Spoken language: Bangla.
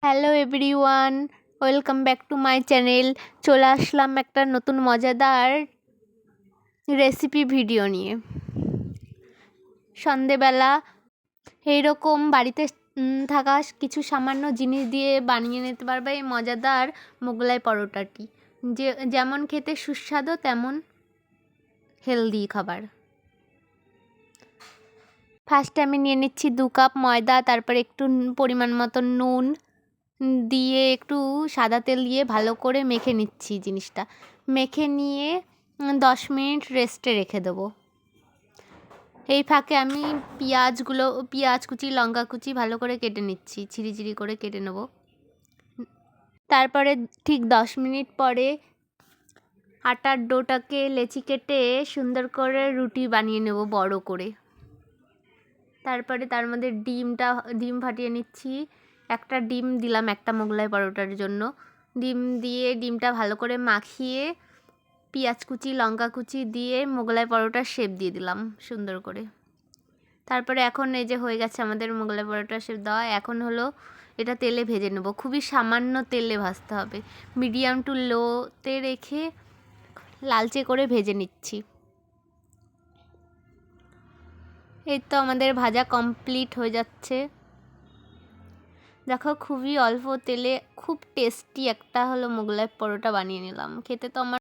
Hello everyone, welcome back to my channel. চলে আসলাম একটা নতুন মজাদার রেসিপি ভিডিও নিয়ে। সন্ধেবেলা এইরকম বাড়িতে থাকা কিছু সামান্য জিনিস দিয়ে বানিয়ে নিতে পারবে এই মজাদার মোগলাই পরোটাটি, যেমন খেতে সুস্বাদু তেমন হেলদি খাবার। ফার্স্টে আমি নিয়ে নিচ্ছি 2 কাপ ময়দা, তারপরে একটু পরিমাণ মতো নুন দিয়ে একটু সাদা তেল দিয়ে ভালো করে মেখে নিচ্ছি। জিনিসটা মেখে নিয়ে 10 মিনিট রেস্টে রেখে দেবো। এই ফাঁকে আমি পেঁয়াজ কুচি, লঙ্কা কুচি ভালো করে কেটে নিচ্ছি, ঝিরি করে কেটে নেব। তারপরে ঠিক 10 মিনিট পরে আটার ডোটাকে লেচি কেটে সুন্দর করে রুটি বানিয়ে নেব বড় করে। তারপরে তার মধ্যে ডিম ফাটিয়ে নিচ্ছি। একটা ডিম দিলাম একটা মোগলাই পরোটার জন্য। ডিম দিয়ে ডিমটা ভালো করে মাখিয়ে পেঁয়াজ কুচি, লঙ্কা কুচি দিয়ে মোগলাই পরোটার শেপ দিয়ে দিলাম সুন্দর করে। তারপরে এখন এই যে হয়ে গেছে আমাদের মোগলাই পরোটার শেপ দেওয়া। এখন হলো এটা তেলে ভেজে নেব। খুবই সামান্য তেলে ভাজতে হবে, মিডিয়াম টু লোতে রেখে লালচে করে ভেজে নিচ্ছি। এই তো আমাদের ভাজা কমপ্লিট হয়ে যাচ্ছে। দেখো, খুবই অল্প তেলে খুব টেস্টি একটা হলো মোগলাই পরোটা বানিয়ে নিলাম। খেতে তো আমার